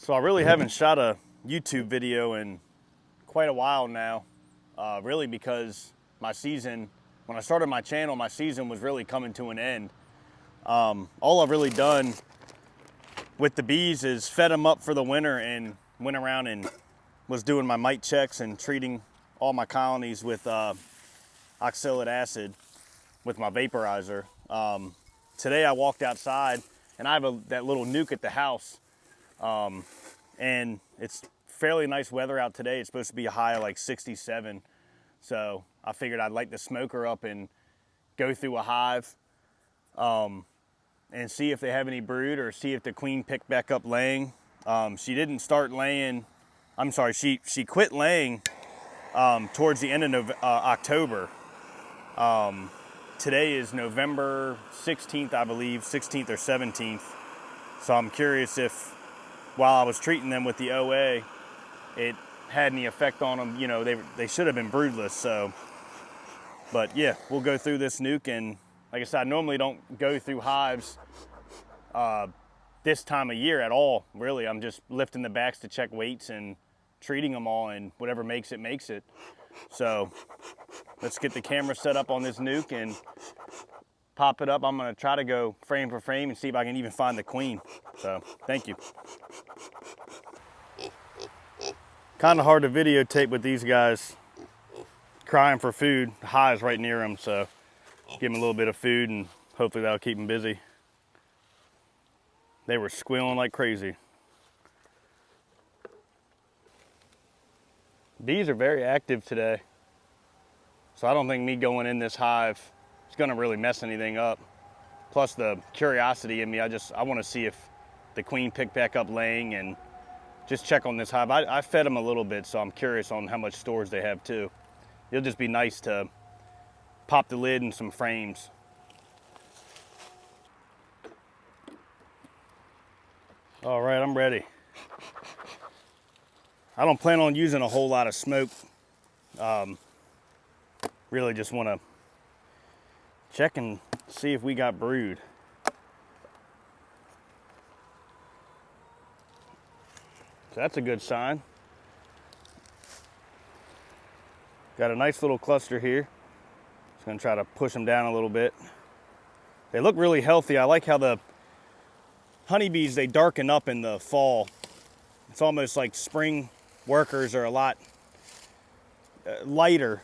So I really haven't shot a YouTube video in quite a while now, really because my season, when I started my channel, my season was really coming to an end. All I've really done with the bees is fed them up for the winter and went around and was doing my mite checks and treating all my colonies with oxalic acid with my vaporizer. Today I walked outside and I have that little nuke at the house. And it's fairly nice weather out today. It's supposed to be a high of like 67. So I figured I'd light the smoker up and go through a hive and see if they have any brood or see if the queen picked back up laying. She didn't start laying, I'm sorry, she quit laying towards the end of October. Today is November 16th, I believe, 16th or 17th. So I'm curious if, while I was treating them with the OA, it had any effect on them. You know, they should have been broodless. So, but yeah, we'll go through this nuke. And like I said, I normally don't go through hives this time of year at all, really. I'm just lifting the backs to check weights and treating them all, and whatever makes it, makes it. So let's get the camera set up on this nuke and pop it up. I'm gonna try to go frame for frame and see if I can even find the queen. So thank you. Kind of hard to videotape with these guys crying for food. The hive's right near them, so give them a little bit of food and hopefully that'll keep them busy. They were squealing like crazy. Bees are very active today, so I don't think me going in this hive is gonna really mess anything up. Plus the curiosity in me, I want to see if the queen picked back up laying and just check on this hive. I fed them a little bit, so I'm curious on how much stores they have too. It'll just be nice to pop the lid and some frames. All right, I'm ready. I don't plan on using a whole lot of smoke. Really just want to check and see if we got brood. So that's a good sign. Got a nice little cluster here. Just gonna try to push them down a little bit. They look really healthy. I like how the honeybees, they darken up in the fall. It's almost like spring workers are a lot lighter.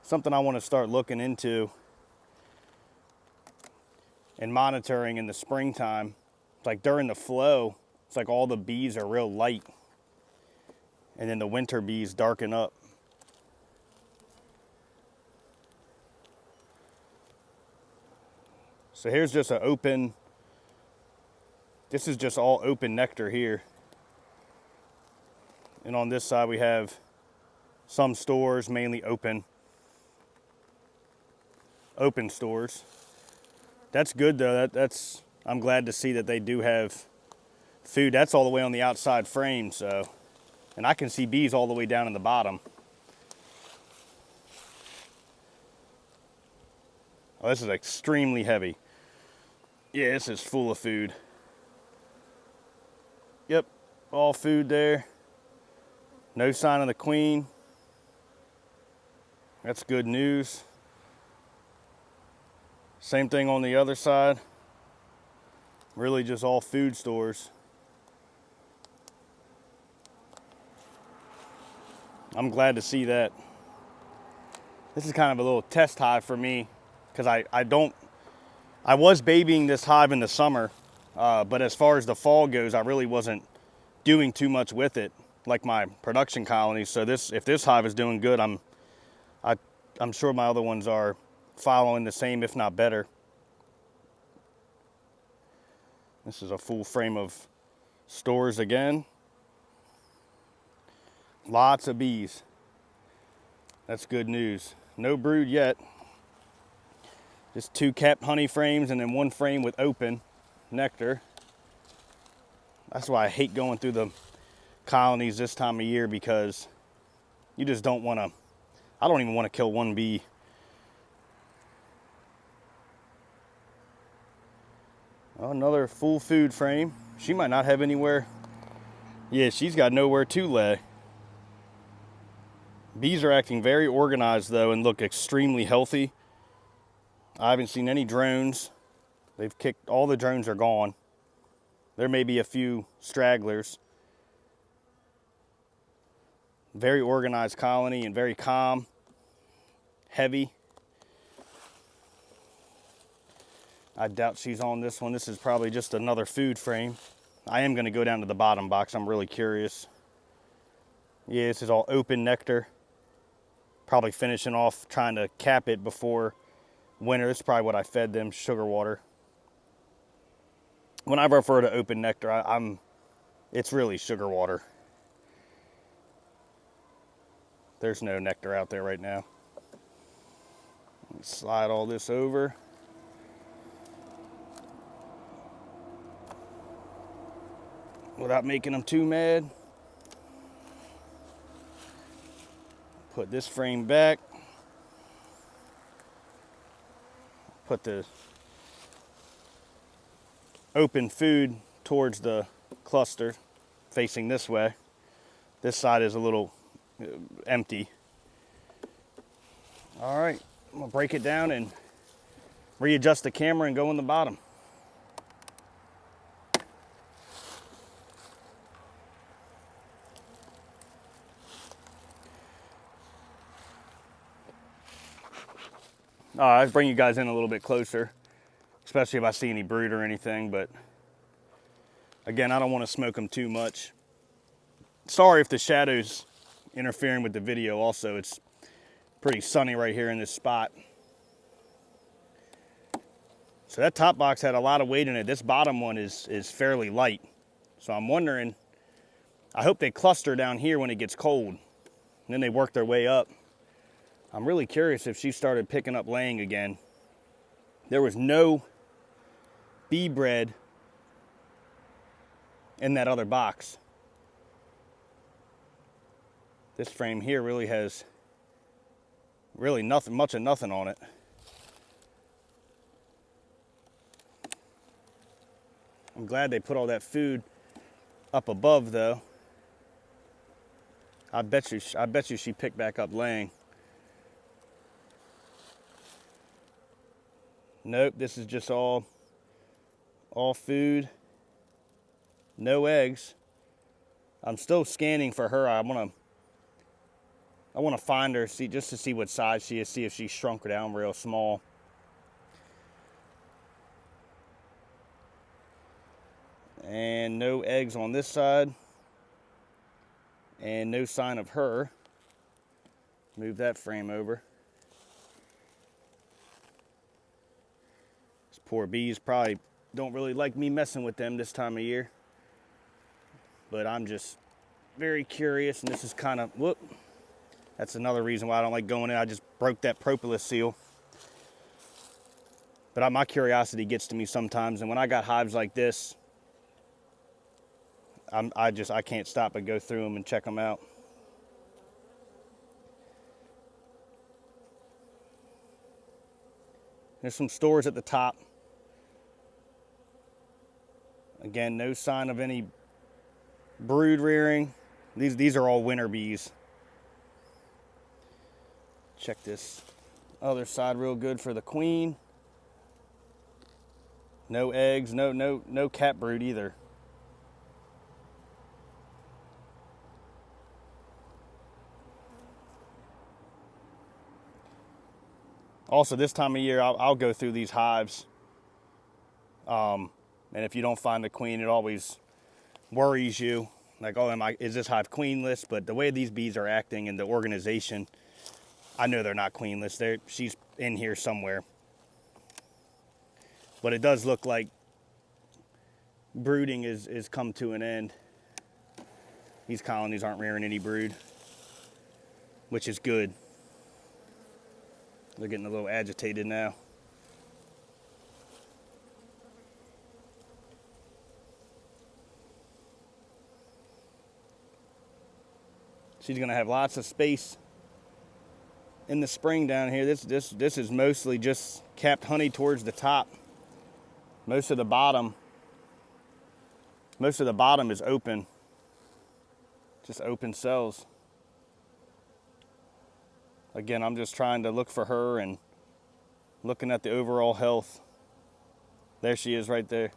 Something I want to start looking into and monitoring in the springtime. It's like during the flow, it's like all the bees are real light, and then the winter bees darken up. So here's just an open, this is just all open nectar here. And on this side we have some stores, mainly open stores. That's good though. That's I'm glad to see that they do have food. That's all the way on the outside frame, so, and I can see bees all the way down in the bottom. Oh, this is extremely heavy. Yeah, this is full of food. Yep, all food there. No sign of the queen. That's good news. Same thing on the other side. Really just all food stores. I'm glad to see that. This is kind of a little test hive for me because I was babying this hive in the summer, but as far as the fall goes, I really wasn't doing too much with it like my production colonies. So if this hive is doing good, I'm sure my other ones are following the same, if not better. This is a full frame of stores again. Lots of bees. That's good news. No brood yet. Just 2 capped honey frames and then 1 frame with open nectar. That's why I hate going through the colonies this time of year, because you just don't want to, I don't even want to kill 1 bee. Another full food frame. She might not have anywhere. Yeah, she's got nowhere to lay. Bees are acting very organized though and look extremely healthy. I haven't seen any drones. They've kicked, all the drones are gone. There may be a few stragglers. Very organized colony and very calm, heavy. I doubt she's on this one. This is probably just another food frame. I am gonna go down to the bottom box. I'm really curious. Yeah, this is all open nectar. Probably finishing off, trying to cap it before winter. This is probably what I fed them, sugar water. When I refer to open nectar, it's really sugar water. There's no nectar out there right now. Slide all this over. Without making them too mad. Put this frame back. Put the open food towards the cluster, facing this way. This side is a little empty. All right, I'm gonna break it down and readjust the camera and go in the bottom. I bring you guys in a little bit closer, especially if I see any brood or anything, but again, I don't want to smoke them too much. Sorry if the shadow's interfering with the video also. It's pretty sunny right here in this spot. So that top box had a lot of weight in it. This bottom one is fairly light. So I'm wondering, I hope they cluster down here when it gets cold, and then they work their way up. I'm really curious if she started picking up laying again. There was no bee bread in that other box. This frame here really has nothing, much of nothing on it. I'm glad they put all that food up above though. I bet you she picked back up laying. Nope, this is just all food, no eggs. I'm still scanning for her. I want to find her, just to see what size she is, see if she shrunk down real small. And no eggs on this side, and no sign of her. Move that frame over. Poor bees probably don't really like me messing with them this time of year. But I'm just very curious, and this is kind of, whoop. That's another reason why I don't like going in. I just broke that propolis seal. But my curiosity gets to me sometimes, and when I got hives like this, I can't stop but go through them and check them out. There's some stores at the top. Again, no sign of any brood rearing. These are all winter bees. Check this other side real good for the queen. No eggs, no cat brood either. Also, this time of year, I'll go through these hives. And if you don't find the queen, it always worries you. Like, oh, is this hive queenless? But the way these bees are acting and the organization, I know they're not queenless. She's in here somewhere. But it does look like brooding is come to an end. These colonies aren't rearing any brood, which is good. They're getting a little agitated now. She's gonna have lots of space in the spring down here. This is mostly just capped honey towards the top. Most of the bottom Most of the bottom is open, just open cells. Again, I'm just trying to look for her and looking at the overall health. There she is right there.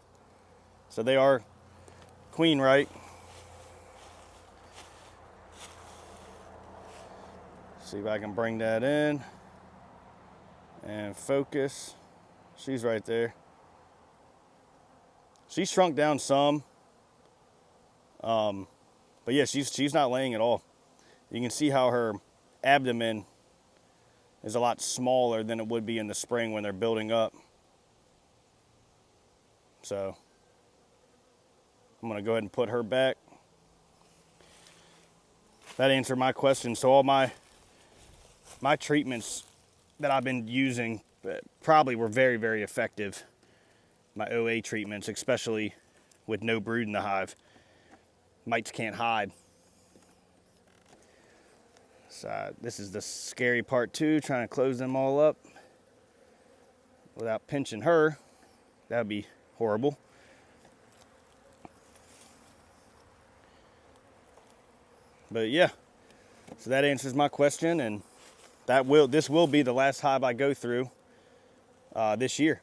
So they are queen right. See if I can bring that in and focus. She's right there. She's shrunk down some. But yeah, she's not laying at all. You can see how her abdomen is a lot smaller than it would be in the spring when they're building up. So I'm gonna go ahead and put her back. That answered my question. So all my treatments that I've been using probably were very, very effective. My OA treatments, especially with no brood in the hive. Mites can't hide. So this is the scary part too, trying to close them all up without pinching her. That would be horrible. But yeah, so that answers my question, and this will be the last hive I go through this year.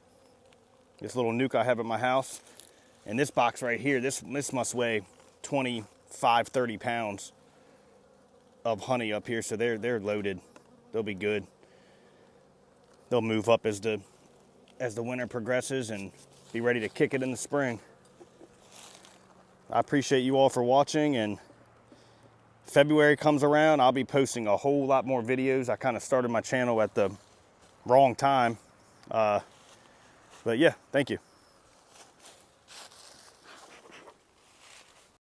This little nuke I have at my house, and this box right here, this must weigh 25, 30 pounds of honey up here, so they're loaded. They'll be good. They'll move up as the winter progresses and be ready to kick it in the spring. I appreciate you all for watching, and February comes around, I'll be posting a whole lot more videos. I kind of started my channel at the wrong time. But yeah, thank you.